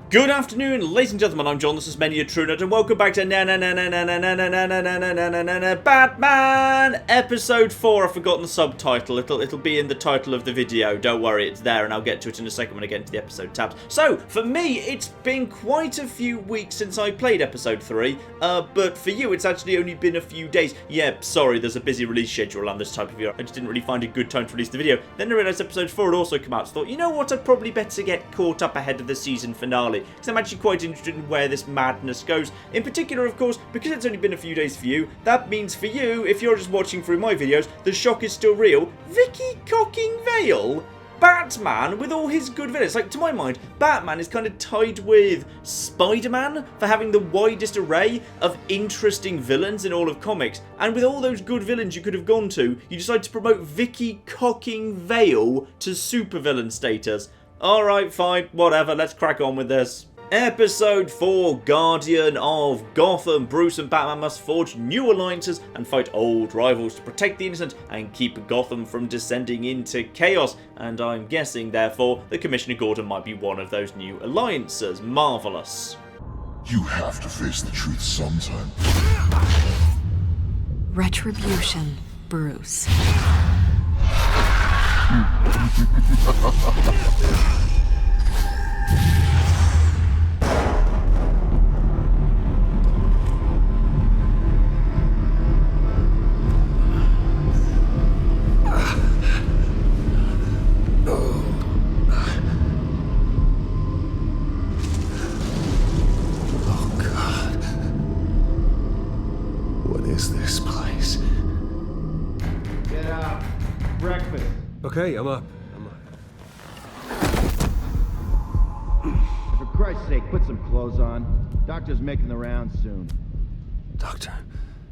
Good afternoon, ladies and gentlemen. I'm John. This is Many a True Nut, and welcome back to Batman episode 4. I've forgotten the subtitle. It'll be in the title of the video. Don't worry, it's there, and I'll get to it in a second when I get into the episode tabs. So for me, it's been quite a few weeks since I played episode 3. But for you, it's actually only been a few days. Yeah, sorry, there's a busy release schedule on this type of video. I just didn't really find a good time to release the video. Then I realised episode 4 had also come out. So I thought, you know what? I'd probably better get caught up ahead of the season finale, because I'm actually quite interested in where this madness goes. In particular, of course, because it's only been a few days for you, that means for you, if you're just watching through my videos, the shock is still real. Vicky cocking Vale? Batman with all his good villains. Like, to my mind, Batman is kind of tied with Spider-Man for having the widest array of interesting villains in all of comics. And with all those good villains you could have gone to, you decide to promote Vicky cocking Vale to supervillain status. Alright, fine, whatever, let's crack on with this. Episode 4, Guardian of Gotham. Bruce and Batman must forge new alliances and fight old rivals to protect the innocent and keep Gotham from descending into chaos. And I'm guessing, therefore, that Commissioner Gordon might be one of those new alliances. Marvellous. You have to face the truth sometime. Retribution, Bruce. Okay, I'm up. For Christ's sake, put some clothes on. Doctor's making the rounds soon. Doctor?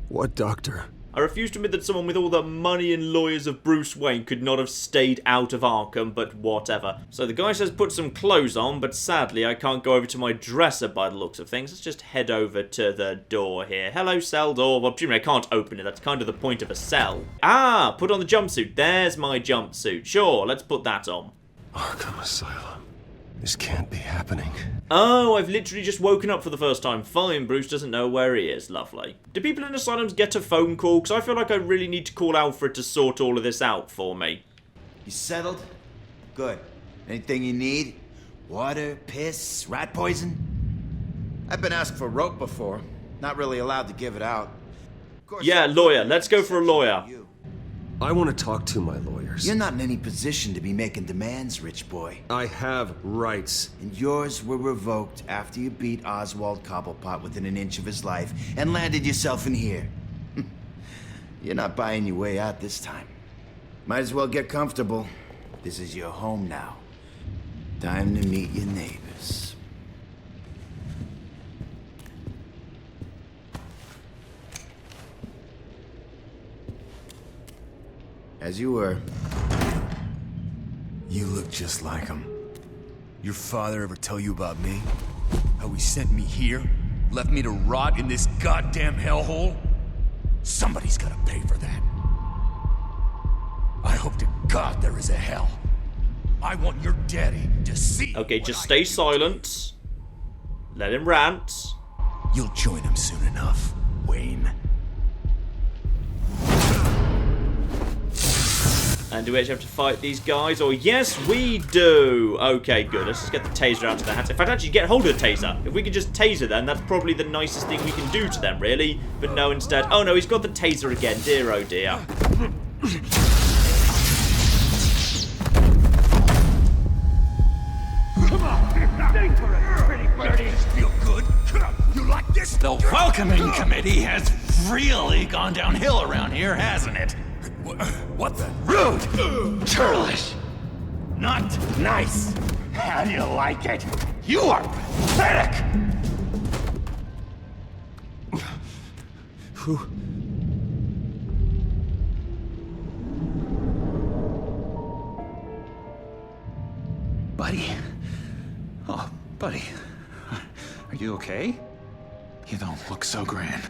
What doctor? I refuse to admit that someone with all the money and lawyers of Bruce Wayne could not have stayed out of Arkham, but whatever. So the guy says put some clothes on, but sadly I can't go over to my dresser by the looks of things. Let's just head over to the door here. Hello, cell door. Well, presumably I can't open it. That's kind of the point of a cell. Ah, put on the jumpsuit. There's my jumpsuit. Sure, let's put that on. Arkham Asylum. This can't be happening. Oh, I've literally just woken up for the first time. Fine, Bruce doesn't know where he is. Lovely. Do people in asylums get a phone call? Because I feel like I really need to call Alfred to sort all of this out for me. You settled? Good. Anything you need? Water, piss, rat poison? I've been asked for rope before. Not really allowed to give it out. Yeah, lawyer. Let's go for a lawyer. I want to talk to my lawyers. You're not in any position to be making demands, rich boy. I have rights. And yours were revoked after you beat Oswald Cobblepot within an inch of his life and landed yourself in here. You're not buying your way out this time. Might as well get comfortable. This is your home now. Time to meet your neighbors. As you were. You look just like him. Your father ever tell you about me? How he sent me here? Left me to rot in this goddamn hellhole? Somebody's gotta pay for that. I hope to God there is a hell. I want your daddy to see. Okay, just stay silent. Let him rant. You'll join him soon enough, Wayne. And do we actually have to fight these guys? Or yes, we do. Okay, good. Let's just get the taser out of their hands. In fact, actually get hold of the taser. If we could just taser them, that's probably the nicest thing we can do to them, really. But no, instead... Oh, no, he's got the taser again. Dear, oh, dear. Come on! Stay for it, pretty birdie! Feel good? You like this? The welcoming committee has really gone downhill around here, hasn't it? What the? Rude! Churlish! Not nice! How do you like it? You are pathetic! Who? Buddy? Oh, buddy. Are you okay? You don't look so grand.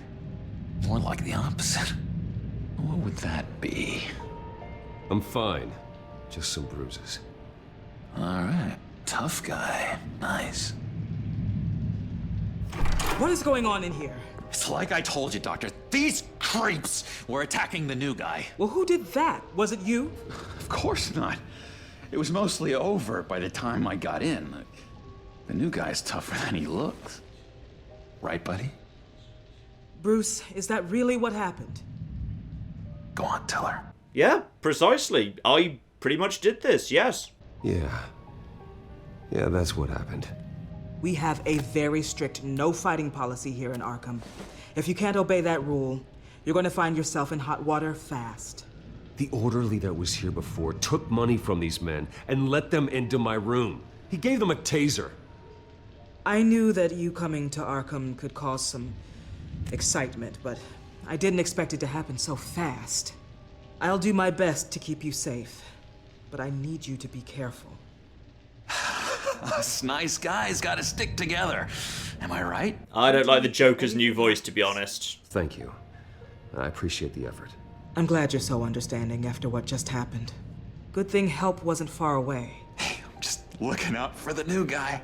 More like the opposite. What would that be? I'm fine. Just some bruises. Alright. Tough guy. Nice. What is going on in here? It's like I told you, Doctor. These creeps were attacking the new guy. Well, who did that? Was it you? Of course not. It was mostly over by the time I got in. The new guy's tougher than he looks. Right, buddy? Bruce, is that really what happened? Go on, tell her. Yeah, precisely. I pretty much did this, yes. Yeah, that's what happened. We have a very strict no fighting policy here in Arkham. If you can't obey that rule, you're going to find yourself in hot water fast. The orderly that was here before took money from these men and let them into my room. He gave them a taser. I knew that you coming to Arkham could cause some excitement, but I didn't expect it to happen so fast. I'll do my best to keep you safe, but I need you to be careful. Us nice guys gotta stick together. Am I right? I don't like the Joker's new voice, to be honest. Thank you. I appreciate the effort. I'm glad you're so understanding after what just happened. Good thing help wasn't far away. Hey, I'm just looking out for the new guy.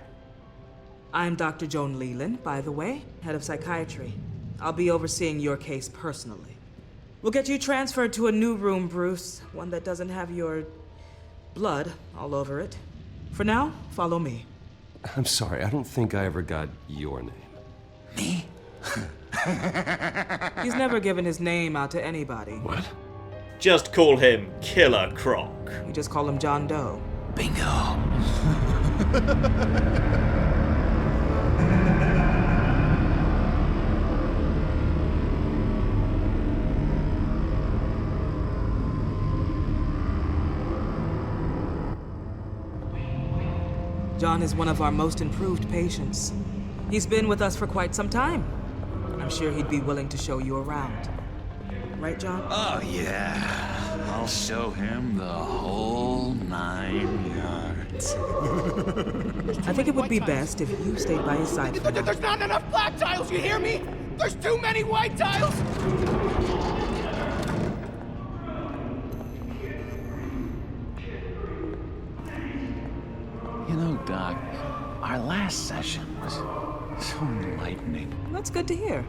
I'm Dr. Joan Leland, by the way, head of psychiatry. I'll be overseeing your case personally. We'll get you transferred to a new room, Bruce. One that doesn't have your blood all over it. For now, follow me. I'm sorry, I don't think I ever got your name. Me? He's never given his name out to anybody. What? Just call him Killer Croc. We just call him John Doe. Bingo. John is one of our most improved patients. He's been with us for quite some time. I'm sure he'd be willing to show you around. Right, John? Oh, yeah. I'll show him the whole 9 yards. I think it would be best if you stayed by his side for now. There's not enough black tiles, you hear me? There's too many white tiles! You know, Doc, our last session was so enlightening. That's good to hear.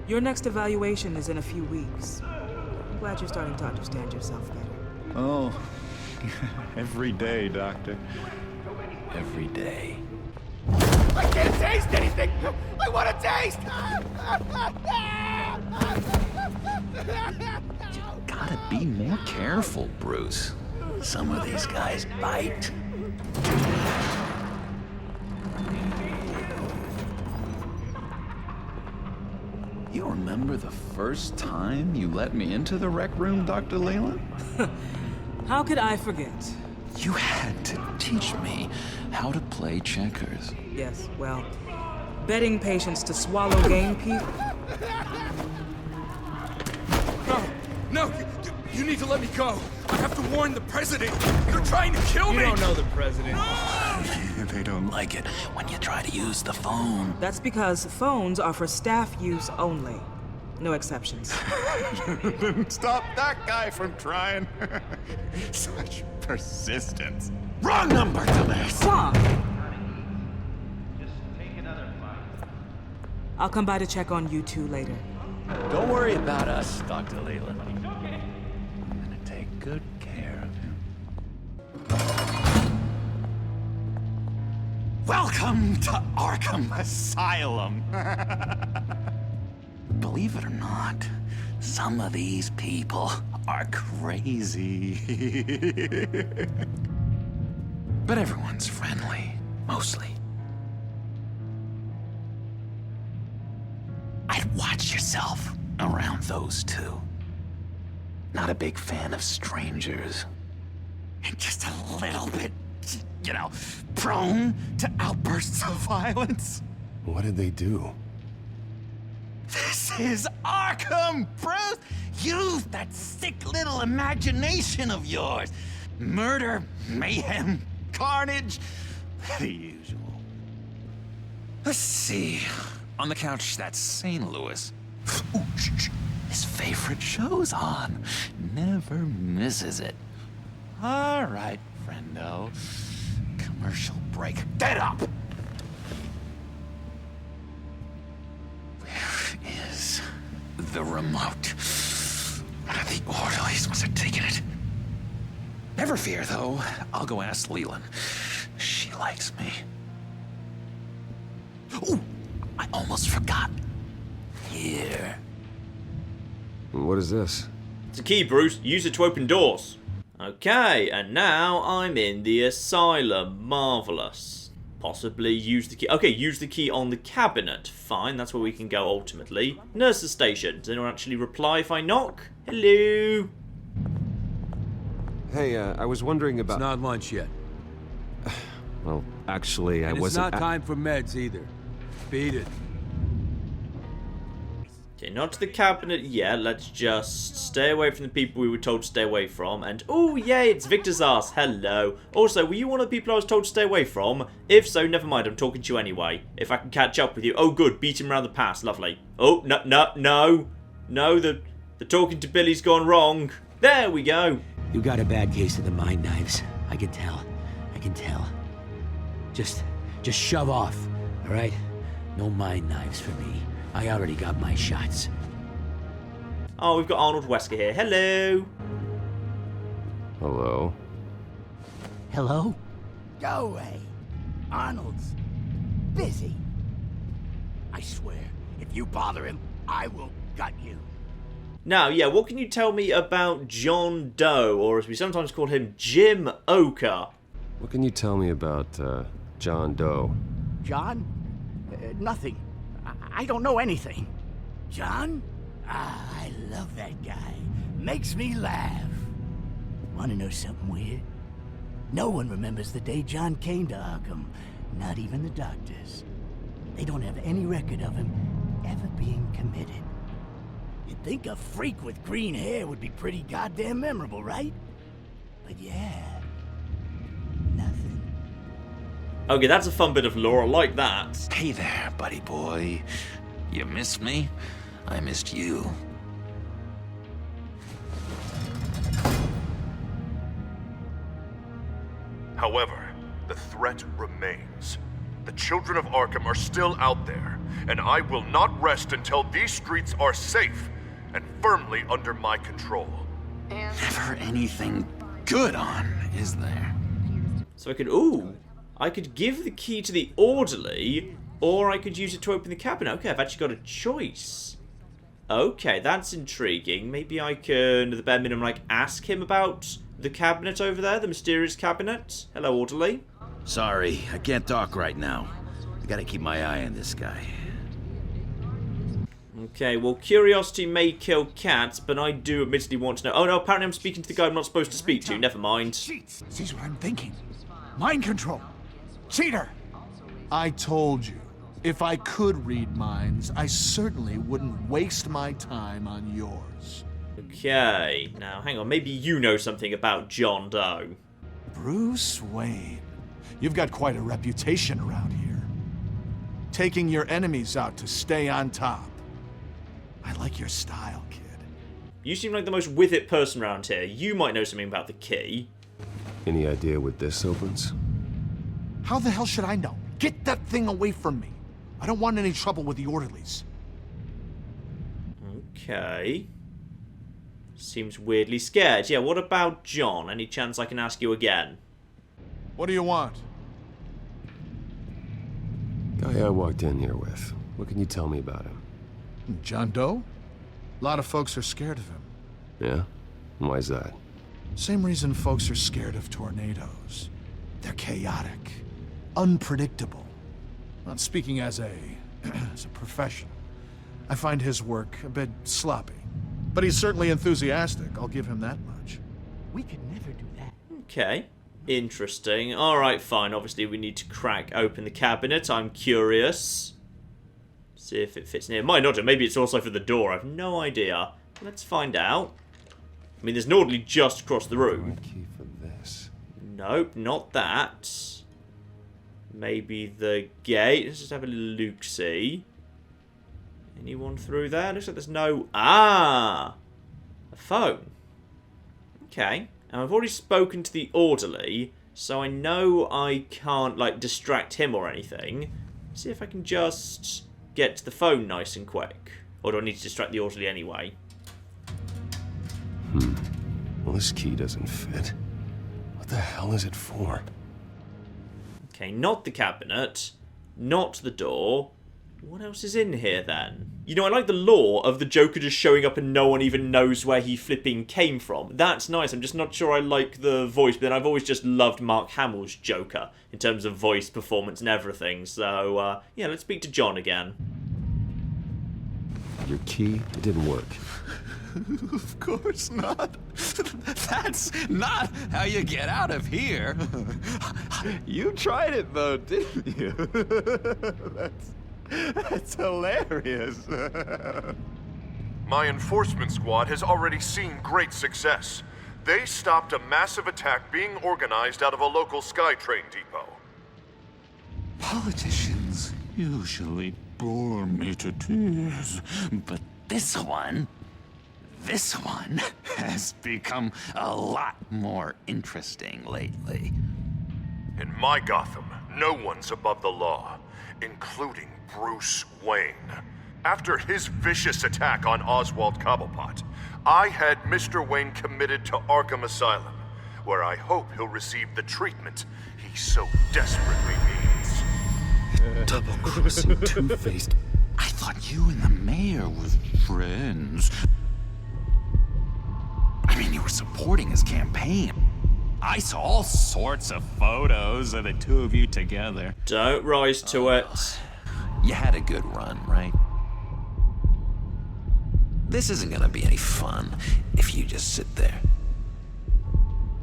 Your next evaluation is in a few weeks. I'm glad you're starting to understand yourself better. Oh, every day, Doctor. Every day. I can't taste anything! I want to taste! Gotta be more careful, Bruce. Some of these guys bite. You remember the first time you let me into the rec room, Dr. Leland? How could I forget? You had to teach me how to play checkers. Yes, well, betting patients to swallow game people. No, you need to let me go. I have to warn the president. They're trying to kill me. You don't know the president. They don't like it when you try to use the phone. That's because phones are for staff use only. No exceptions. Stop that guy from trying. Such persistence. Wrong number, dumbass! Stop! I'll come by to check on you two later. Don't worry about us, Dr. Leland. I'm gonna take good care of him. Welcome to Arkham Asylum. Believe it or not, some of these people are crazy. But everyone's friendly, mostly. I'd watch yourself around those two. Not a big fan of strangers. And just a little bit, you know, prone to outbursts of violence. What did they do? This is Arkham, Bruce! Use that sick little imagination of yours. Murder, mayhem, carnage, the usual. Let's see. On the couch, that's St. Louis. Ooh, shh. His favorite show's on. Never misses it. All right, friendo. Commercial break. Get up! the remote. One of the orderlies must have taken it. Never fear, though. I'll go ask Leland. She likes me. Ooh, I almost forgot. Here. What is this? It's a key, Bruce. Use it to open doors. Okay, and now I'm in the asylum. Marvellous. Possibly use the key. Okay, use the key on the cabinet. Fine, that's where we can go ultimately. Nurse's station. Does anyone actually reply if I knock? Hello? Hey, I was wondering about... It's not lunch yet. Well, actually, I And wasn't... it's not time for meds either. Beat it. Okay, not to the cabinet yet. Let's just stay away from the people we were told to stay away from. And, oh, yay, it's Victor's ass. Hello. Also, were you one of the people I was told to stay away from? If so, never mind. I'm talking to you anyway. If I can catch up with you. Oh, good. Beat him around the pass. Lovely. Oh, no. No, the talking to Billy's gone wrong. There we go. You got a bad case of the mind knives. I can tell. Just shove off, all right? No mind knives for me. I already got my shots. Oh, we've got Arnold Wesker here. Hello. Hello? Hello? Go away. Arnold's busy. I swear, if you bother him, I will gut you. Now, yeah, what can you tell me about John Doe, or as we sometimes call him, Jim Oka? What can you tell me about, John Doe? John? Nothing. I don't know anything. John? I love that guy. Makes me laugh. Want to know something weird? No one remembers the day John came to Arkham. Not even the doctors. They don't have any record of him ever being committed. You'd think a freak with green hair would be pretty goddamn memorable, right? But yeah, nothing. Okay, that's a fun bit of lore. I like that. Hey there, buddy boy. You missed me? I missed you. However, the threat remains. The children of Arkham are still out there, and I will not rest until these streets are safe and firmly under my control. Never anything good on, is there? So I could give the key to the orderly, or I could use it to open the cabinet. Okay, I've actually got a choice. Okay, that's intriguing. Maybe I can, at the bare minimum, like, ask him about the cabinet over there, the mysterious cabinet. Hello, orderly. Sorry, I can't talk right now. I gotta keep my eye on this guy. Okay, well, curiosity may kill cats, but I do admittedly want to know. Oh no, apparently I'm speaking to the guy I'm not supposed to speak to. Never mind. Sees what I'm thinking. Mind control. Cheater! I told you, if I could read minds, I certainly wouldn't waste my time on yours. Okay, now hang on, maybe you know something about John Doe. Bruce Wayne. You've got quite a reputation around here. Taking your enemies out to stay on top. I like your style, kid. You seem like the most with it person around here. You might know something about the key. Any idea what this opens? How the hell should I know? Get that thing away from me. I don't want any trouble with the orderlies. Okay. Seems weirdly scared. Yeah, what about John? Any chance I can ask you again? What do you want? Guy I walked in here with. What can you tell me about him? John Doe? A lot of folks are scared of him. Yeah? And why's that? Same reason folks are scared of tornadoes. They're chaotic, unpredictable. Not speaking as a professional. I find his work a bit sloppy. But he's certainly enthusiastic, I'll give him that much. We could never do that. Okay. Interesting. Alright, fine. Obviously, we need to crack open the cabinet. I'm curious. See if it fits in here. Might not do. Maybe it's also for the door. I have no idea. Let's find out. I mean, there's an orderly just across the room. Key for this. Nope, not that. Maybe the gate. Let's just have a look-see. Anyone through there? Looks like there's no... Ah! A phone. Okay. And I've already spoken to the orderly, so I know I can't, like, distract him or anything. See if I can just get to the phone nice and quick. Or do I need to distract the orderly anyway? Well, this key doesn't fit. What the hell is it for? Okay, not the cabinet. Not the door. What else is in here, then? You know, I like the lore of the Joker just showing up and no one even knows where he flipping came from. That's nice. I'm just not sure I like the voice, but then I've always just loved Mark Hamill's Joker in terms of voice, performance, and everything. So, yeah, let's speak to John again. Your key, it didn't work. Of course not. That's not how you get out of here. You tried it though, didn't you? That's hilarious. My enforcement squad has already seen great success. They stopped a massive attack being organized out of a local SkyTrain depot. Politicians usually bore me to tears, but this one has become a lot more interesting lately. In my Gotham, no one's above the law, including Bruce Wayne. After his vicious attack on Oswald Cobblepot, I had Mr. Wayne committed to Arkham Asylum, where I hope he'll receive the treatment he so desperately needs. Double-crossing, two-faced. I thought you and the mayor were friends. I mean, you were supporting his campaign. I saw all sorts of photos of the two of you together. Don't rise to it. You had a good run, right? This isn't gonna be any fun if you just sit there.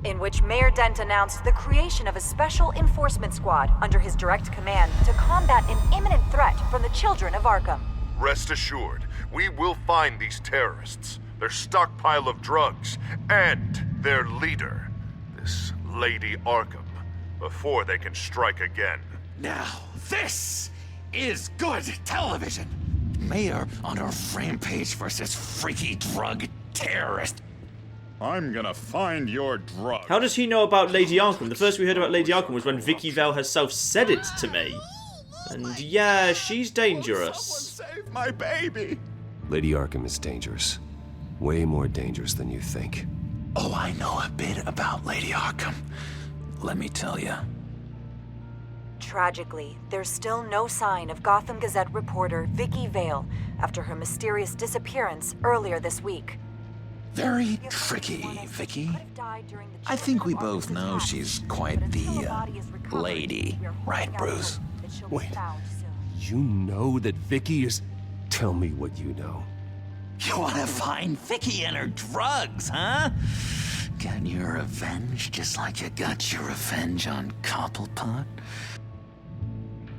In which Mayor Dent announced the creation of a special enforcement squad under his direct command to combat an imminent threat from the children of Arkham. Rest assured, we will find these terrorists, their stockpile of drugs, and their leader, this Lady Arkham, before they can strike again. Now, this is good television. Mayor on a rampage versus freaky drug terrorist. I'm gonna find your drug. How does he know about Lady Arkham? The first we heard about Lady Arkham was when Vicky Vale herself said it to me. And yeah, she's dangerous. Someone save my baby. Lady Arkham is dangerous. Way more dangerous than you think. Oh, I know a bit about Lady Arkham. Let me tell you. Tragically, there's still no sign of Gotham Gazette reporter Vicky Vale after her mysterious disappearance earlier this week. Very tricky, Vicky. I think we both know she's quite the lady, right, Bruce? Wait, you know that Vicky is... Tell me what you know. You want to find Vicky and her drugs, huh? Get your revenge just like you got your revenge on Cobblepot?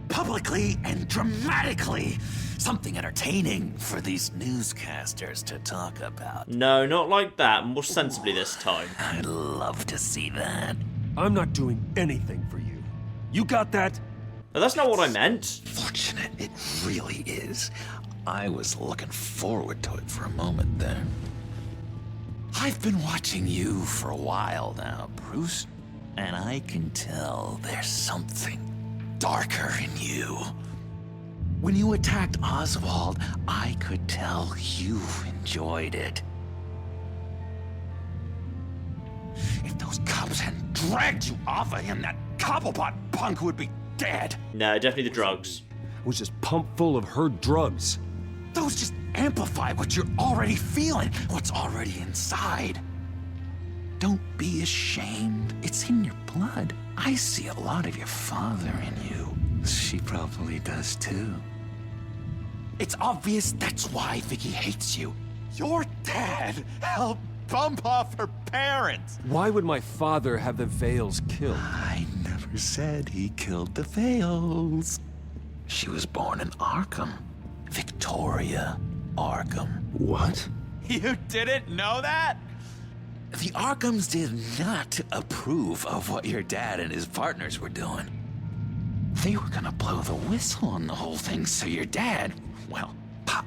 Publicly and dramatically. Something entertaining for these newscasters to talk about. No, not like that. More sensibly this time. I'd love to see that. I'm not doing anything for you. You got that? No, that's not what I meant. Fortunate it really is. I was looking forward to it for a moment there. I've been watching you for a while now, Bruce, and I can tell there's something darker in you. When you attacked Oswald, I could tell you enjoyed it. If those cops hadn't dragged you off of him, that Cobblepot punk would be dead. No, definitely the drugs. It was just pumped full of her drugs. Those just amplify what you're already feeling, what's already inside. Don't be ashamed. It's in your blood. I see a lot of your father in you. She probably does too. It's obvious that's why Vicky hates you. Your dad helped bump off her parents. Why would my father have the Vales killed? I never said he killed the Vales. She was born in Arkham. Victoria Arkham. What? You didn't know that? The Arkhams did not approve of what your dad and his partners were doing. They were gonna blow the whistle on the whole thing, so your dad, well, pop.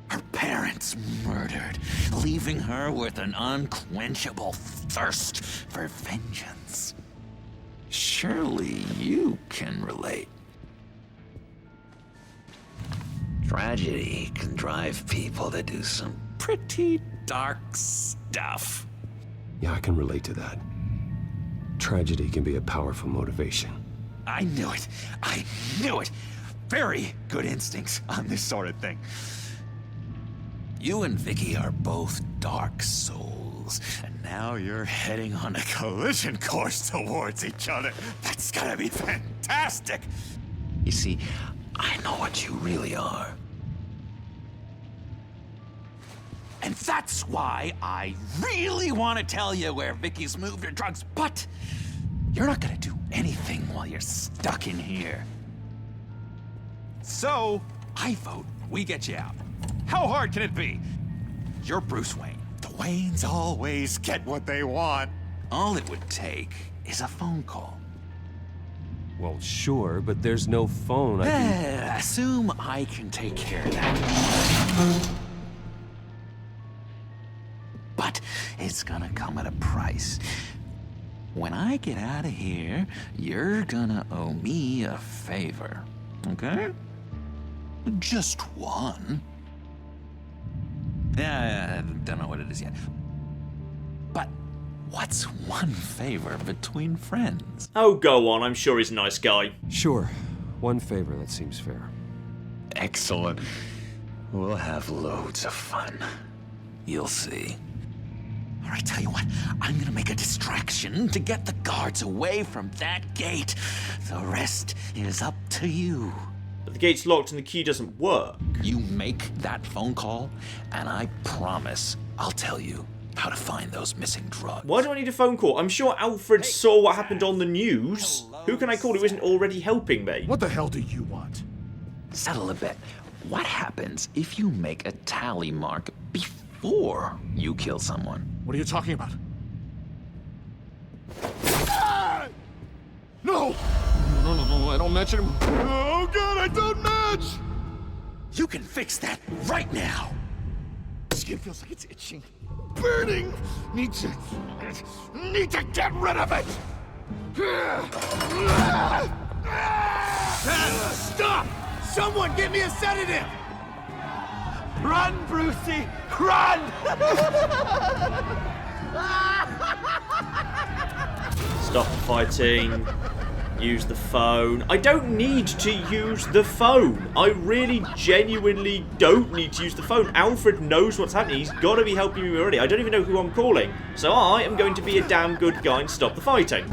Her parents murdered, leaving her with an unquenchable thirst for vengeance. Surely you can relate. tragedy can drive people to do some pretty dark stuff. Yeah, I can relate to that. Tragedy can be a powerful motivation. I knew it. I knew it. Very good instincts on this sort of thing. You and Vicky are both dark souls, And now you're heading on a collision course towards each other. That's gotta be fantastic. you see, I know what you really are. And that's why I really want to tell you where Vicky's moved her drugs, but you're not gonna do anything while you're stuck in here. So, I vote we get you out. How hard can it be? You're Bruce Wayne. The Waynes always get what they want. All it would take is a phone call. Well, sure, but there's no phone. Assume I can take care of that. But it's gonna come at a price. When I get out of here, you're gonna owe me a favor, okay? Just one. Yeah, I don't know what it is yet. But what's one favor between friends? Oh, go on. I'm sure he's a nice guy. Sure. One favor, that seems fair. Excellent. We'll have loads of fun. You'll see. All right, tell you what, I'm gonna make a distraction to get the guards away from that gate. The rest is up to you. But the gate's locked and the key doesn't work. You make that phone call, and I promise I'll tell you how to find those missing drugs. Why do I need a phone call? I'm sure Alfred saw what happened on the news. Who can I call who isn't already helping me? What the hell do you want? Settle a bit. What happens if you make a tally mark before you kill someone? What are you talking about? Ah! No! No, I don't match him. Oh god, I don't match! You can fix that right now. Skin feels like it's itching. Burning! Need to get rid of it! Stop! Someone get me a sedative! Run, Brucey! Run! Stop fighting. Use the phone. I don't need to use the phone. I really genuinely don't need to use the phone. Alfred knows what's happening. He's got to be helping me already. I don't even know who I'm calling. So I am going to be a damn good guy and stop the fighting.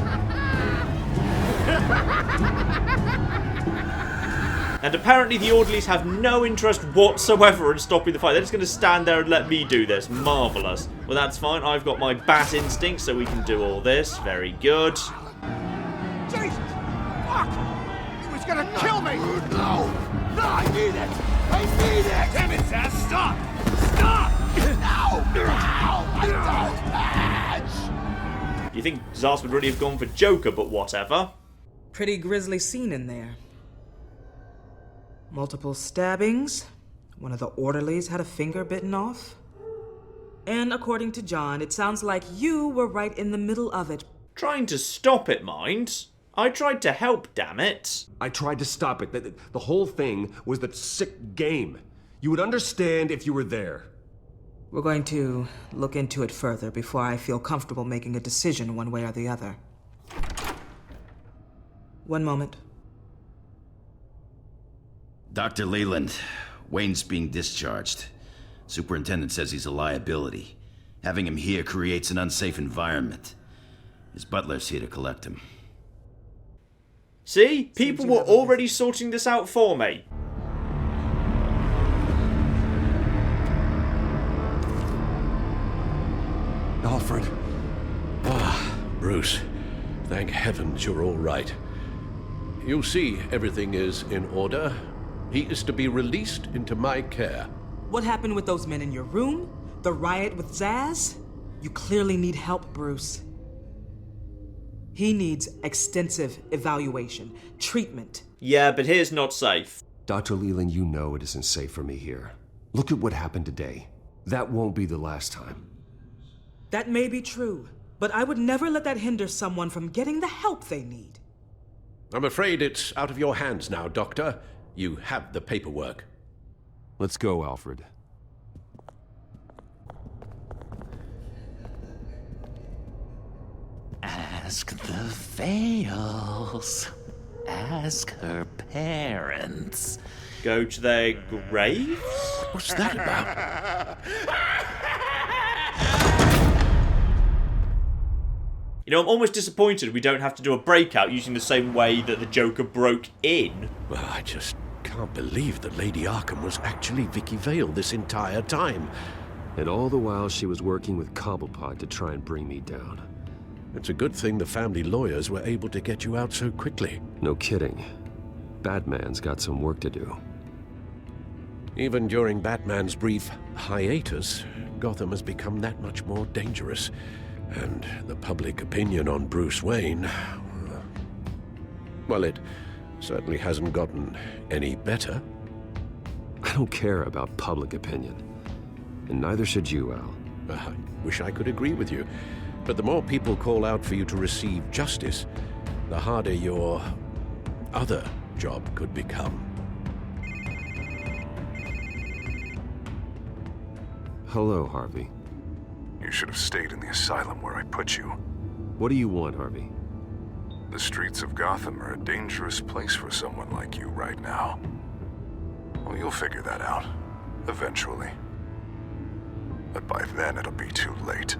And apparently the orderlies have no interest whatsoever in stopping the fight. They're just going to stand there and let me do this. Marvellous. Well, that's fine. I've got my bat instinct, so we can do all this. Very good. Jesus! Fuck! He was gonna kill me! No! No, I need it! I need it! Damn it, Zaz! Stop! Stop! No! No! I don't match! You think Zaz would really have gone for Joker, but whatever. Pretty grisly scene in there. Multiple stabbings. One of the orderlies had a finger bitten off. And according to John, it sounds like you were right in the middle of it. Trying to stop it, mind. I tried to help, damn it. I tried to stop it. The whole thing was that sick game. You would understand if you were there. We're going to look into it further before I feel comfortable making a decision one way or the other. One moment. Dr. Leland, Wayne's being discharged. Superintendent says he's a liability. Having him here creates an unsafe environment. His butler's here to collect him. See? People were already sorting this out for me. Alfred. Ah, Bruce. Thank heavens you're all right. You see, everything is in order. He is to be released into my care. What happened with those men in your room? The riot with Zaz? You clearly need help, Bruce. He needs extensive evaluation, treatment. Yeah, but here's not safe. Dr. Leland, you know it isn't safe for me here. Look at what happened today. That won't be the last time. That may be true, but I would never let that hinder someone from getting the help they need. I'm afraid it's out of your hands now, Doctor. You have the paperwork. Let's go, Alfred. Ask the Vales. Ask her parents. Go to their graves? What's that about? You know, I'm almost disappointed we don't have to do a breakout using the same way that the Joker broke in. Well, I just can't believe that Lady Arkham was actually Vicky Vale this entire time. And all the while she was working with Cobblepot to try and bring me down. It's a good thing the family lawyers were able to get you out so quickly. No kidding. Batman's got some work to do. Even during Batman's brief hiatus, Gotham has become that much more dangerous. And the public opinion on Bruce Wayne... well, it certainly hasn't gotten any better. I don't care about public opinion. And neither should you, Al. I wish I could agree with you. But the more people call out for you to receive justice, the harder your other job could become. Hello, Harvey. You should have stayed in the asylum where I put you. What do you want, Harvey? The streets of Gotham are a dangerous place for someone like you right now. Well, you'll figure that out. Eventually. But by then, it'll be too late.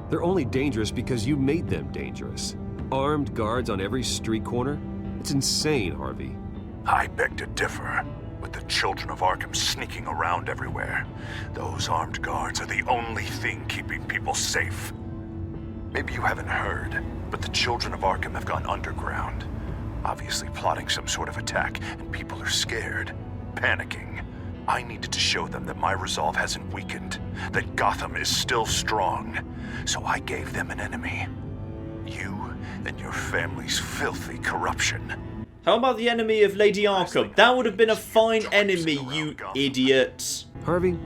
They're only dangerous because you made them dangerous. Armed guards on every street corner? It's insane, Harvey. I beg to differ. With the children of Arkham sneaking around everywhere, those armed guards are the only thing keeping people safe. Maybe you haven't heard, but the children of Arkham have gone underground. Obviously plotting some sort of attack, and people are scared, panicking. I needed to show them that my resolve hasn't weakened, that Gotham is still strong. So I gave them an enemy. You and your family's filthy corruption. How about the enemy of Lady Arkham? That would have been a fine enemy, you idiots. Harvey,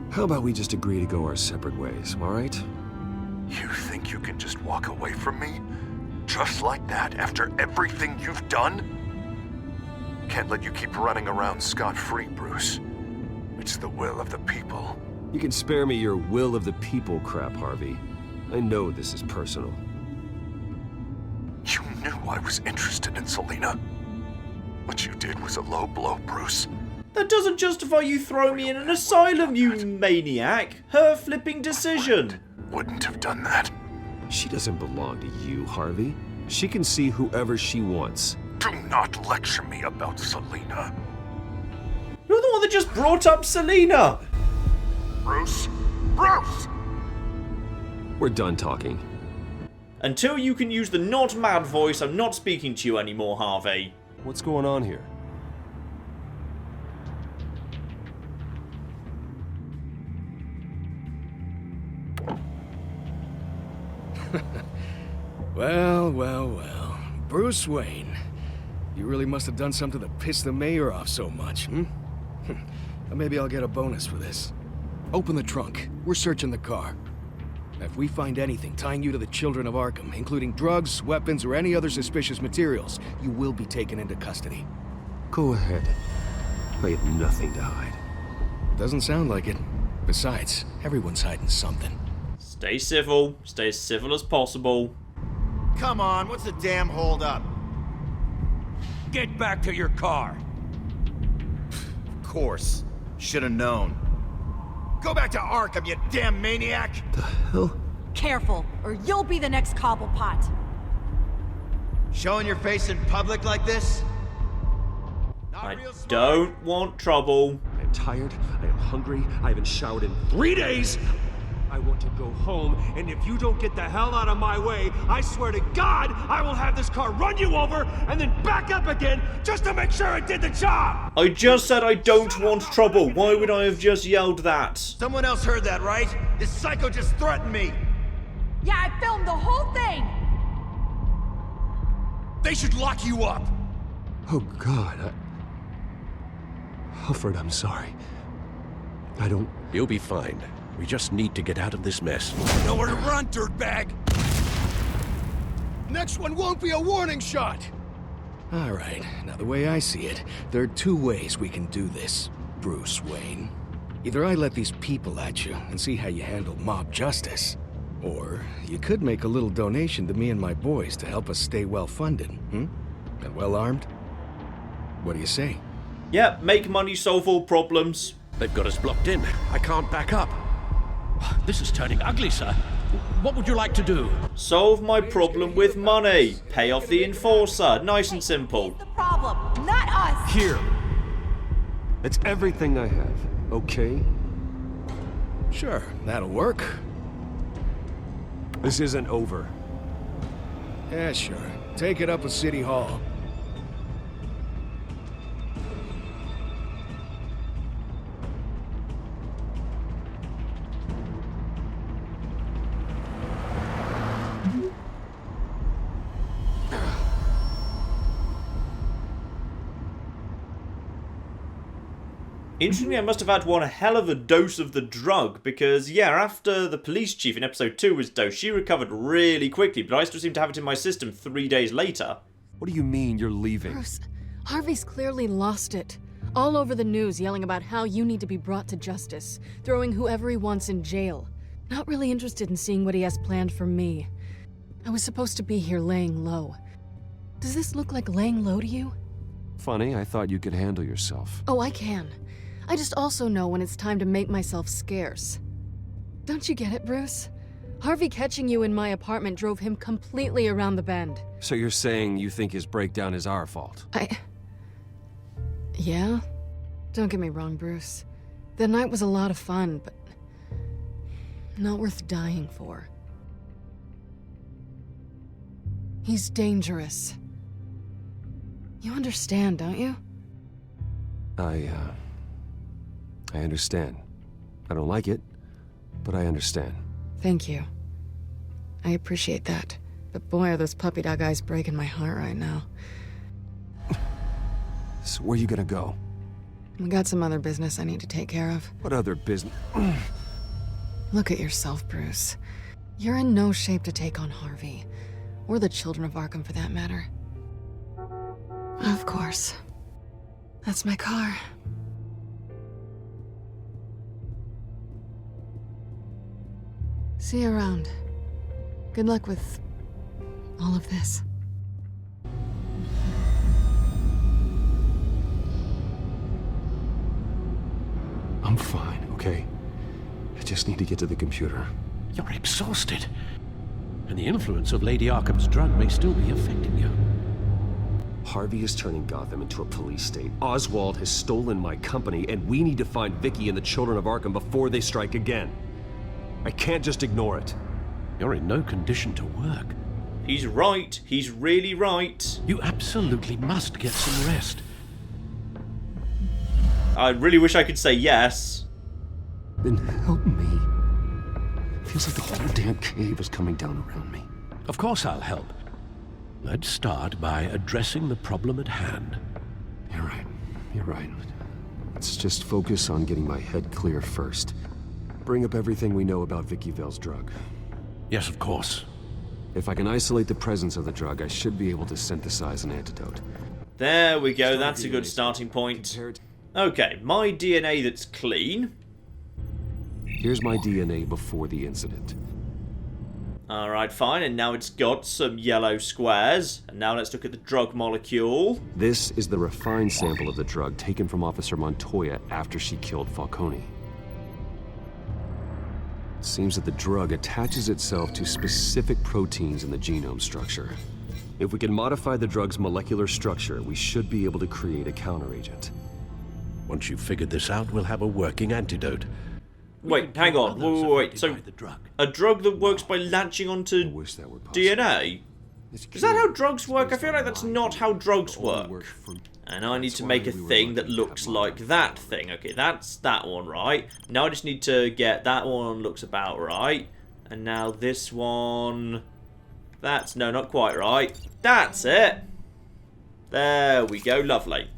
how about we just agree to go our separate ways, all right? You think you can just walk away from me? Just like that, after everything you've done? Can't let you keep running around scot-free, Bruce. It's the will of the people. You can spare me your will of the people crap, Harvey. I know this is personal. You knew I was interested in Selina. What you did was a low blow, Bruce. That doesn't justify you throwing me in an asylum, you maniac. Her flipping decision. Wouldn't have done that. She doesn't belong to you, Harvey. She can see whoever she wants. Do not lecture me about Selina. You're the one that just brought up Selina. Bruce? Bruce! We're done talking. Until you can use the not mad voice, I'm not speaking to you anymore, Harvey. What's going on here? Well. Bruce Wayne. You really must have done something to piss the mayor off so much, Maybe I'll get a bonus for this. Open the trunk. We're searching the car. If we find anything tying you to the children of Arkham, including drugs, weapons, or any other suspicious materials, you will be taken into custody. Go ahead. I have nothing to hide. Doesn't sound like it. Besides, everyone's hiding something. Stay civil. Stay as civil as possible. Come on, what's the damn hold-up? Get back to your car. Of course. Should have known. Go back to Arkham, you damn maniac! The hell? Careful, or you'll be the next Cobblepot. Showing your face in public like this? I don't want trouble. I am tired, I am hungry, I haven't showered in 3 days! I want to go home, and if you don't get the hell out of my way, I swear to God, I will have this car run you over, and then back up again, just to make sure it did the job! I just said I don't want trouble. Why would I have just yelled that? Someone else heard that, right? This psycho just threatened me! Yeah, I filmed the whole thing! They should lock you up! Oh God, Alfred, I'm sorry. I don't... You'll be fine. We just need to get out of this mess. Nowhere to run, dirtbag! Next one won't be a warning shot! Alright, now the way I see it, there are two ways we can do this. Bruce Wayne. Either I let these people at you and see how you handle mob justice, or you could make a little donation to me and my boys to help us stay well-funded, And well-armed? What do you say? Yeah, make money, solve all problems. They've got us blocked in. I can't back up. This is turning ugly, sir. What would you like to do? Solve my problem with money. Pay off the enforcer. Nice and simple. Problem, not us. Here. It's everything I have, okay? Sure, that'll work. This isn't over. Yeah, sure. Take it up with City Hall. Interestingly, I must have had one hell of a dose of the drug, because, yeah, after the police chief in episode 2 was dosed, she recovered really quickly, but I still seem to have it in my system 3 days later. What do you mean you're leaving? Bruce, Harvey's clearly lost it. All over the news yelling about how you need to be brought to justice, throwing whoever he wants in jail. Not really interested in seeing what he has planned for me. I was supposed to be here laying low. Does this look like laying low to you? Funny, I thought you could handle yourself. Oh, I can. I just also know when it's time to make myself scarce. Don't you get it, Bruce? Harvey catching you in my apartment drove him completely around the bend. So you're saying you think his breakdown is our fault? Yeah? Don't get me wrong, Bruce. The night was a lot of fun, but not worth dying for. He's dangerous. You understand, don't you? I understand. I don't like it, but I understand. Thank you. I appreciate that. But boy, are those puppy dog eyes breaking my heart right now. So where are you gonna go? We got some other business I need to take care of. What other business? Look at yourself, Bruce. You're in no shape to take on Harvey. Or the children of Arkham, for that matter. Of course. That's my car. See you around. Good luck with all of this. I'm fine, okay? I just need to get to the computer. You're exhausted. And the influence of Lady Arkham's drug may still be affecting you. Harvey is turning Gotham into a police state. Oswald has stolen my company, and we need to find Vicky and the children of Arkham before they strike again. I can't just ignore it. You're in no condition to work. He's right. He's really right. You absolutely must get some rest. I really wish I could say yes. Then help me. Feels like the whole damn cave is coming down around me. Of course I'll help. Let's start by addressing the problem at hand. You're right. You're right. Let's just focus on getting my head clear first. Bring up everything we know about Vicky Vale's drug. Yes, of course. If I can isolate the presence of the drug, I should be able to synthesize an antidote. There we go. That's a good starting point. Okay, my DNA that's clean. Here's my DNA before the incident. Alright, fine, and now it's got some yellow squares. And now let's look at the drug molecule. This is the refined sample of the drug taken from Officer Montoya after she killed Falcone. It seems that the drug attaches itself to specific proteins in the genome structure. If we can modify the drug's molecular structure, we should be able to create a counteragent. Once you've figured this out, we'll have a working antidote. Wait, hang on. Wait. So, a drug that works by latching onto DNA? Is that how drugs work? I feel like that's not how drugs work. And I need to make a thing that looks like that thing. Okay, that's that one, right? Now I just need to get that one looks about right. And now this one... That's... No, not quite right. That's it! There we go. Lovely.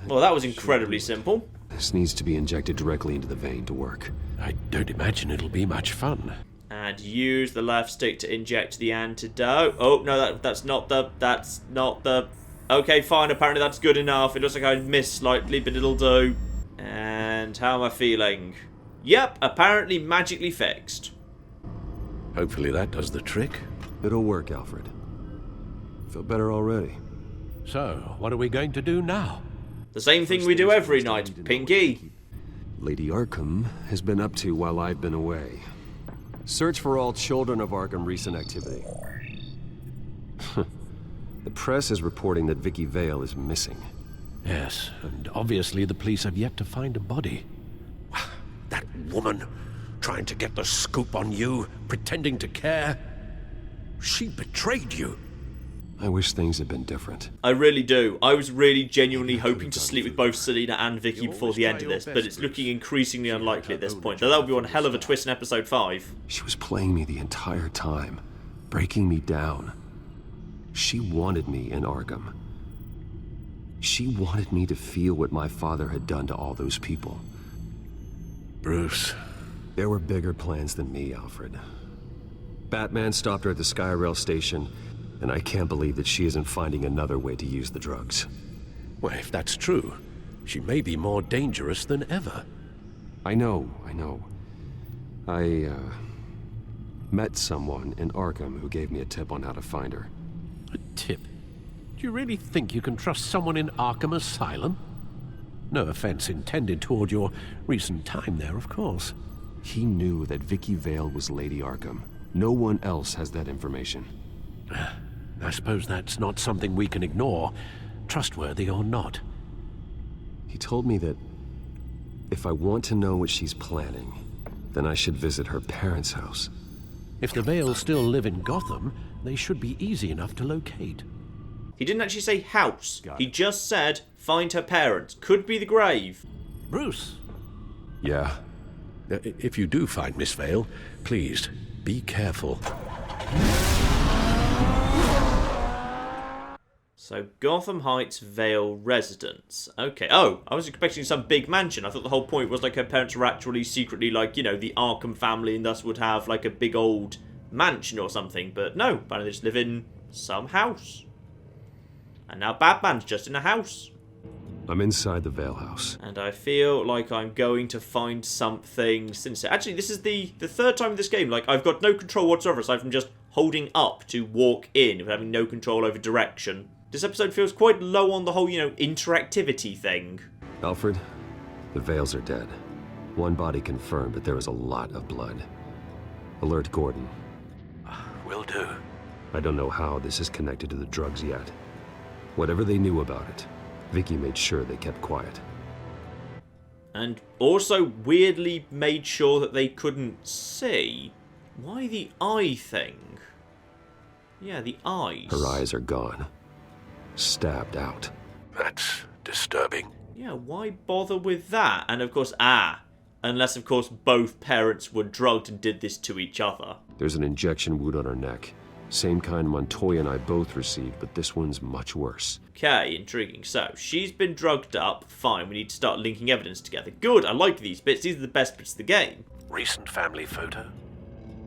Well, that was incredibly simple. This needs to be injected directly into the vein to work. I don't imagine it'll be much fun. And use the left stick to inject the antidote. Oh, no, that's not the... Okay, fine, apparently that's good enough. It looks like I missed slightly, but it'll do. And how am I feeling? Yep, apparently magically fixed. Hopefully that does the trick. It'll work, Alfred. Feel better already. So, what are we going to do now? The same thing we do every night, Pinky. Lady Arkham has been up to while I've been away. Search for all children of Arkham recent activity. The press is reporting that Vicky Vale is missing. Yes, and obviously the police have yet to find a body. That woman, trying to get the scoop on you, pretending to care. She betrayed you. I wish things had been different. I really do. I was really genuinely hoping to sleep with both Selina and Vicky before the end of this, but it's looking increasingly unlikely at this point. Though that would be one hell of a twist in episode 5. She was playing me the entire time, breaking me down. She wanted me in Arkham. She wanted me to feel what my father had done to all those people. Bruce. There were bigger plans than me, Alfred. Batman stopped her at the Skyrail station, and I can't believe that she isn't finding another way to use the drugs. Well, if that's true, she may be more dangerous than ever. I know. I met someone in Arkham who gave me a tip on how to find her. A tip? Do you really think you can trust someone in Arkham Asylum? No offense intended toward your recent time there, of course. He knew that Vicky Vale was Lady Arkham. No one else has that information. I suppose that's not something we can ignore, trustworthy or not. He told me that if I want to know what she's planning, then I should visit her parents' house. If the Vales still live in Gotham, they should be easy enough to locate. He didn't actually say house. He just said, find her parents. Could be the grave. Bruce. Yeah? If you do find Miss Vale, please, be careful. So, Gotham Heights Vale residence. Okay. Oh, I was expecting some big mansion. I thought the whole point was like her parents were actually secretly like, you know, the Arkham family and thus would have like a big old mansion or something. But no, apparently they just live in some house. And now Batman's just in a house. I'm inside the Vale house. And I feel like I'm going to find something sincere. Actually, this is the third time in this game. Like, I've got no control whatsoever aside from just holding up to walk in with having no control over direction. This episode feels quite low on the whole, you know, interactivity thing. Alfred, the Vales are dead. One body confirmed, but there is a lot of blood. Alert Gordon. Will do. I don't know how this is connected to the drugs yet. Whatever they knew about it, Vicky made sure they kept quiet. And also weirdly made sure that they couldn't see. Why the eye thing? Yeah, the eyes. Her eyes are gone. Stabbed out. That's disturbing. Yeah, why bother with that? And of course, unless of course both parents were drugged and did this to each other. There's an injection wound on her neck. Same kind Montoya and I both received, but this one's much worse. Okay, intriguing. So, she's been drugged up. Fine, we need to start linking evidence together. Good, I like these bits. These are the best bits of the game. Recent family photo?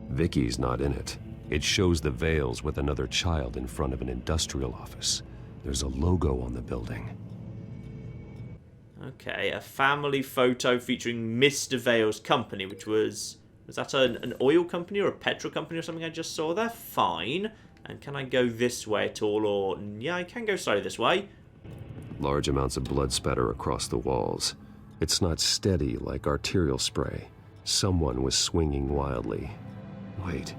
Vicky's not in it. It shows the Vales with another child in front of an industrial office. There's a logo on the building. Okay, a family photo featuring Mr. Vale's company, which was that an oil company or a petrol company or something I just saw there? Fine. And can I go this way at all, or... Yeah, I can go slightly this way. Large amounts of blood spatter across the walls. It's not steady like arterial spray. Someone was swinging wildly. Wait,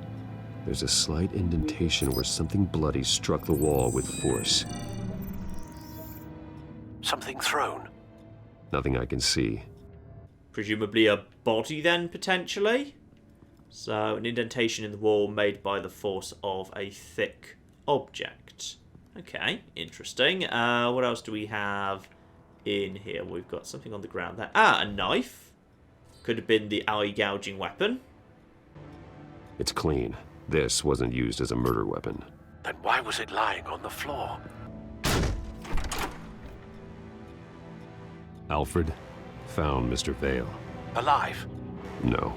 there's a slight indentation where something bloody struck the wall with force. Something thrown? Nothing I can see. Presumably a body then, potentially? So, an indentation in the wall made by the force of a thick object. Okay, interesting. What else do we have in here? We've got something on the ground there. A knife. Could have been the eye gouging weapon. It's clean. This wasn't used as a murder weapon. Then why was it lying on the floor? Alfred found Mr. Vale. Alive? No.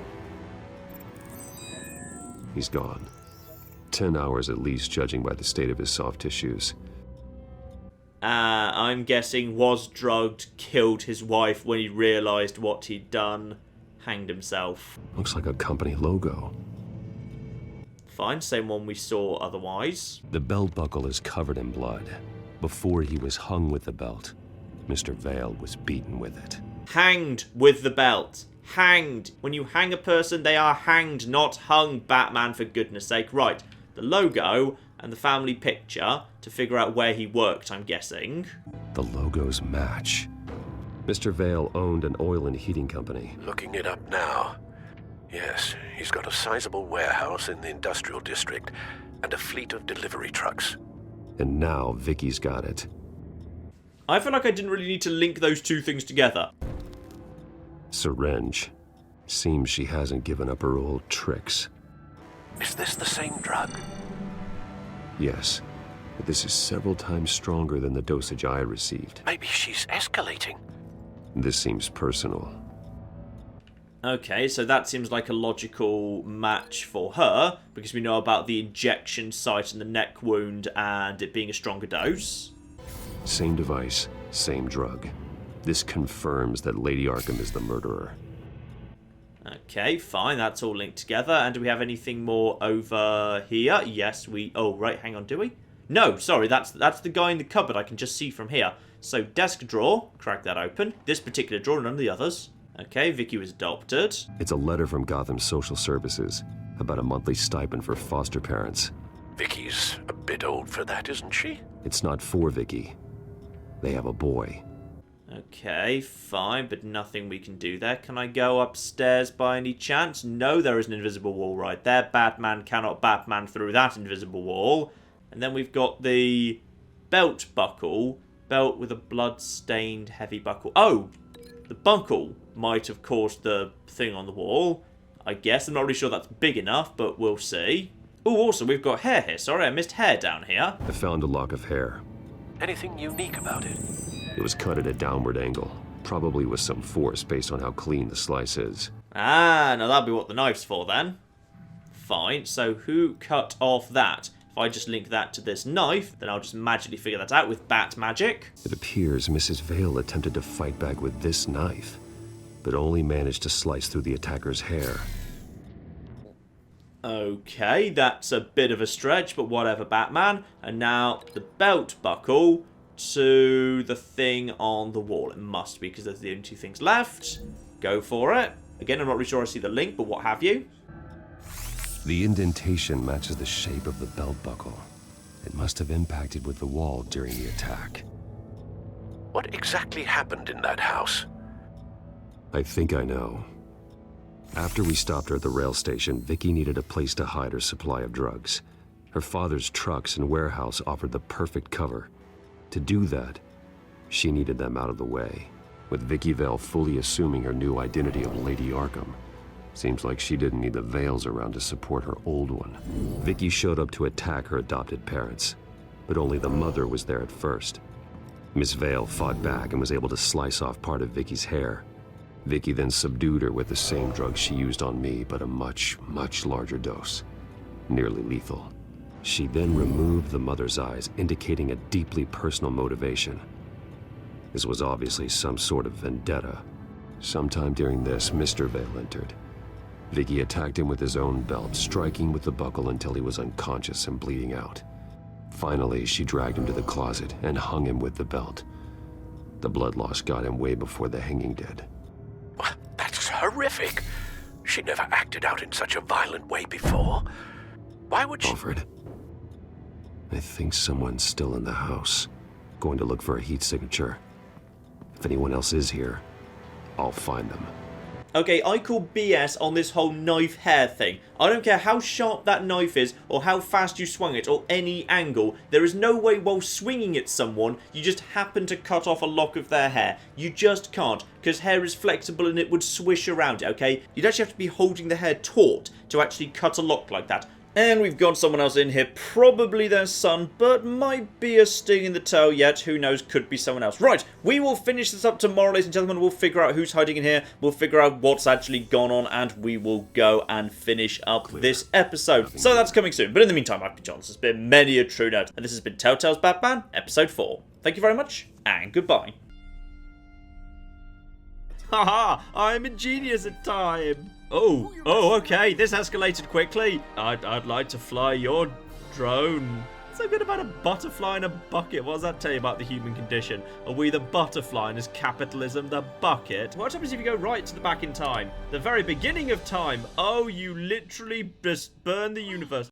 He's gone. 10 hours at least, judging by the state of his soft tissues. I'm guessing was drugged, killed his wife when he realised what he'd done, hanged himself. Looks like a company logo. Fine, same one we saw otherwise. The belt buckle is covered in blood. Before he was hung with the belt, Mr. Vale was beaten with it. Hanged with the belt. Hanged. When you hang a person, they are hanged, not hung, Batman, for goodness sake. Right, the logo and the family picture to figure out where he worked, I'm guessing. The logos match. Mr. Vale owned an oil and heating company. Looking it up now. Yes, he's got a sizable warehouse in the industrial district and a fleet of delivery trucks. And now Vicky's got it. I feel like I didn't really need to link those two things together. Syringe. Seems she hasn't given up her old tricks. Is this the same drug? Yes, but this is several times stronger than the dosage I received. Maybe she's escalating. This seems personal. Okay, so that seems like a logical match for her, because we know about the injection site and the neck wound and it being a stronger dose. Same device, same drug. This confirms that Lady Arkham is the murderer. Okay, fine, that's all linked together. And do we have anything more over here? Yes, we... Oh, right, hang on, do we? No, sorry, that's the guy in the cupboard I can just see from here. So, desk drawer, crack that open. This particular drawer, none of the others. Okay, Vicky was adopted. It's a letter from Gotham Social Services about a monthly stipend for foster parents. Vicky's a bit old for that, isn't she? It's not for Vicky. They have a boy. Okay, fine, but nothing we can do there. Can I go upstairs by any chance? No, there is an invisible wall right there. Batman cannot Batman through that invisible wall. And then we've got the belt buckle. Belt with a blood-stained heavy buckle. Oh, the buckle might have caused the thing on the wall. I guess. I'm not really sure that's big enough, but we'll see. Oh, also, we've got hair here. Sorry, I missed hair down here. I found a lock of hair. Anything unique about it? It was cut at a downward angle, probably with some force based on how clean the slice is. Ah, now that'll be what the knife's for then. Fine, so who cut off that? If I just link that to this knife, then I'll just magically figure that out with bat magic. It appears Mrs. Vale attempted to fight back with this knife, but only managed to slice through the attacker's hair. Okay, that's a bit of a stretch, but whatever, Batman. And now the belt buckle to the thing on the wall. It must be, because there's the only two things left. Go for it. Again, I'm not really sure I see the link, but what have you? The indentation matches the shape of the belt buckle. It must have impacted with the wall during the attack. What exactly happened in that house? I think I know. After we stopped her at the rail station, Vicky needed a place to hide her supply of drugs. Her father's trucks and warehouse offered the perfect cover. To do that, she needed them out of the way, with Vicky Vale fully assuming her new identity of Lady Arkham. Seems like she didn't need the Vales around to support her old one. Vicky showed up to attack her adopted parents, but only the mother was there at first. Miss Vale fought back and was able to slice off part of Vicky's hair. Vicky then subdued her with the same drug she used on me, but a much, much larger dose. Nearly lethal. She then removed the mother's eyes, indicating a deeply personal motivation. This was obviously some sort of vendetta. Sometime during this, Mr. Vale entered. Vicky attacked him with his own belt, striking with the buckle until he was unconscious and bleeding out. Finally, she dragged him to the closet and hung him with the belt. The blood loss got him way before the hanging did. That's horrific. She never acted out in such a violent way before. Why would she... Alfred, I think someone's still in the house. Going to look for a heat signature. If anyone else is here, I'll find them. Okay, I call BS on this whole knife hair thing. I don't care how sharp that knife is, or how fast you swung it, or any angle. There is no way while swinging at someone, you just happen to cut off a lock of their hair. You just can't, because hair is flexible and it would swish around it, okay? You'd actually have to be holding the hair taut to actually cut a lock like that. And we've got someone else in here, probably their son, but might be a sting in the tail yet. Who knows, could be someone else. Right, we will finish this up tomorrow, ladies and gentlemen. We'll figure out who's hiding in here. We'll figure out what's actually gone on, and we will go and finish up this episode. So that's coming soon. But in the meantime, I've been John. This has been many a true nerd, and this has been Telltale's Batman, Episode 4. Thank you very much, and goodbye. Haha, I'm a genius at time. Oh, okay, this escalated quickly. I'd like to fly your drone. So good about a butterfly in a bucket. What does that tell you about the human condition? Are we the butterfly and is capitalism the bucket? What happens if you go right to the back in time? The very beginning of time. Oh, you literally just burn the universe.